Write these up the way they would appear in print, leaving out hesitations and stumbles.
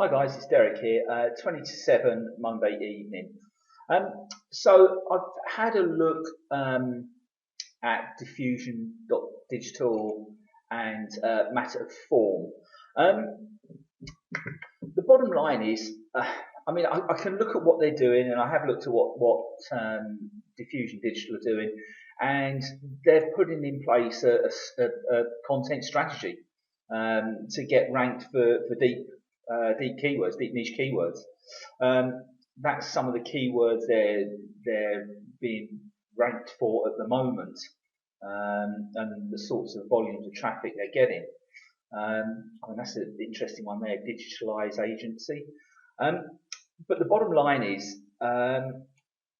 Hi guys, it's Derek here, 20 to 7 Monday evening. So I've had a look at diffusion.digital and matter of form. The bottom line is, I can look at what they're doing, and I have looked at what Diffusion Digital are doing, and they're putting in place a content strategy to get ranked for deep keywords, deep niche keywords. That's some of the keywords they're being ranked for at the moment, and the sorts of volumes of traffic they're getting. That's an interesting one there, digitalize agency. But the bottom line is,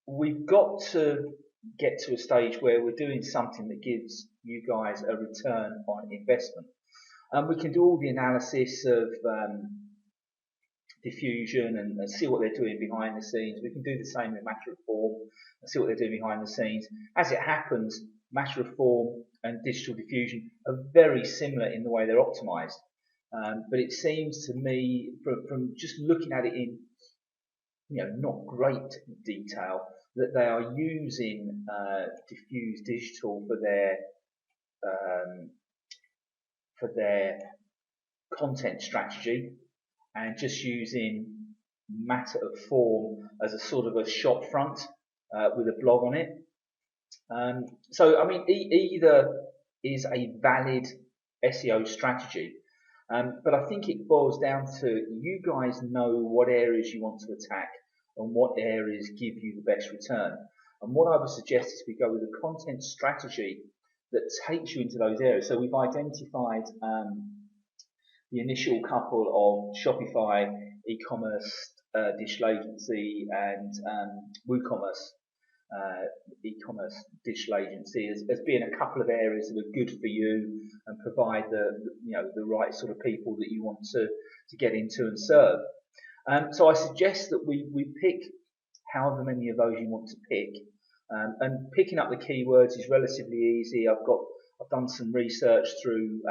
we've got to get to a stage where we're doing something that gives you guys a return on investment. We can do all the analysis of diffusion and see what they're doing behind the scenes. We can do the same with matter of form and see what they're doing behind the scenes. As it happens, matter of form and digital diffusion are very similar in the way they're optimized. But it seems to me, from just looking at it in not great detail, that they are using diffuse digital for their content strategy, and just using matter of form as a sort of a shop front with a blog on it. Either is a valid SEO strategy, but I think it boils down to you guys know what areas you want to attack and what areas give you the best return. And what I would suggest is we go with a content strategy that takes you into those areas. So we've identified the initial couple of Shopify, e-commerce, digital agency, and WooCommerce, e-commerce digital agency, as being a couple of areas that are good for you and provide the right sort of people that you want to get into and serve. So I suggest that we pick however many of those you want to pick, and picking up the keywords is relatively easy. I've done some research through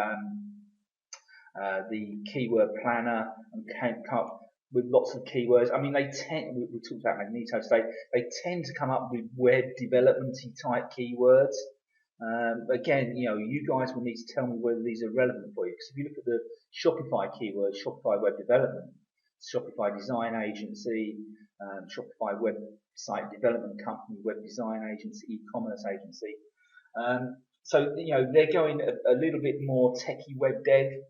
the keyword planner and came up with lots of keywords. I mean, we talked about Magneto today. They tend to come up with web development-y type keywords. Again, you guys will need to tell me whether these are relevant for you. Because if you look at the Shopify keywords, Shopify web development, Shopify design agency, Shopify website development company, web design agency, e-commerce agency. So they're going a little bit more techie web dev.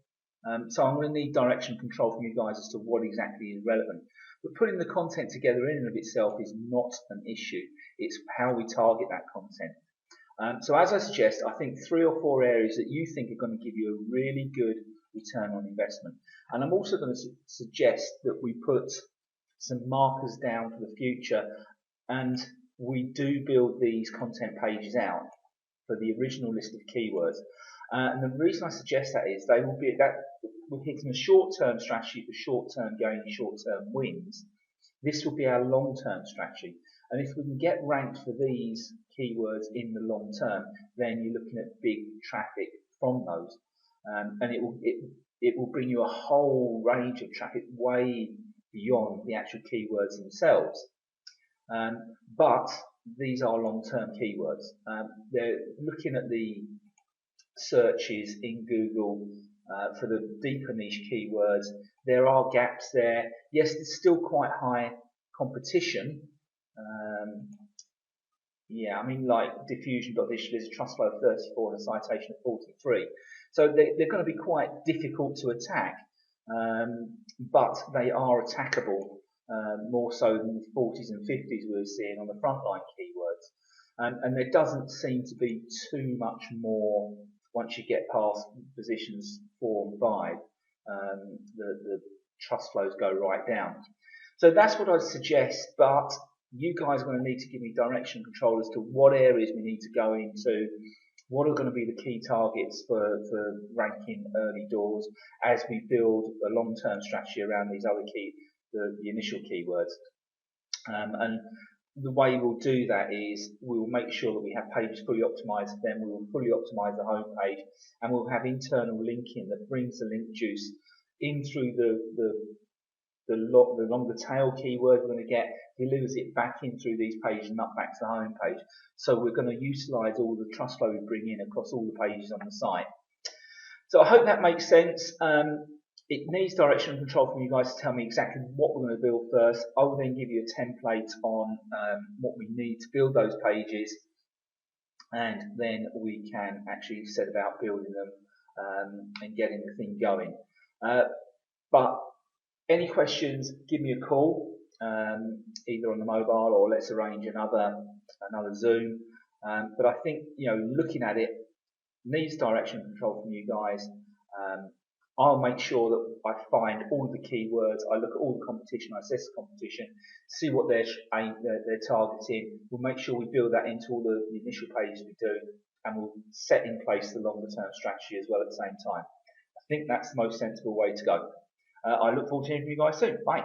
So I'm going to need direction control from you guys as to what exactly is relevant. But putting the content together in and of itself is not an issue. It's how we target that content. So as I suggest, I think 3 or 4 areas that you think are going to give you a really good return on investment. And I'm also going to suggest that we put some markers down for the future, and we do build these content pages out for the original list of keywords. And the reason I suggest that is we're hitting a short-term strategy for short-term gain, short-term wins. This will be our long-term strategy. And if we can get ranked for these keywords in the long term, then you're looking at big traffic from those. And it will bring you a whole range of traffic way beyond the actual keywords themselves. But these are long-term keywords. They're looking at the searches in Google for the deeper niche keywords. There are gaps there. Yes, there's still quite high competition. Like diffusion.digital is a trust flow of 34 and a citation of 43. So they're going to be quite difficult to attack, but they are attackable more so than the 40s and 50s we were seeing on the frontline keywords. And there doesn't seem to be too much more once you get past positions 4 and 5. The trust flows go right down. So that's what I'd suggest, but you guys are going to need to give me direction control as to what areas we need to go into, what are going to be the key targets for ranking early doors as we build a long-term strategy around these other the initial keywords. And the way we'll do that is we will make sure that we have pages fully optimized for them. We will fully optimize the home page, and we'll have internal linking that brings the link juice in through the the longer tail keyword we're going to get delivers it back in through these pages and up back to the home page. So we're going to utilize all the trust flow we bring in across all the pages on the site. So I hope that makes sense. It needs direction and control from you guys to tell me exactly what we're going to build first. I will then give you a template on what we need to build those pages, and then we can actually set about building them and getting the thing going. But any questions, give me a call, either on the mobile or let's arrange another Zoom. But I think, looking at it needs direction and control from you guys. I'll make sure that I find all of the keywords. I look at all the competition. I assess the competition, see what they're targeting. We'll make sure we build that into all the initial pages we do, and we'll set in place the longer term strategy as well at the same time. I think that's the most sensible way to go. I look forward to hearing from you guys soon. Bye.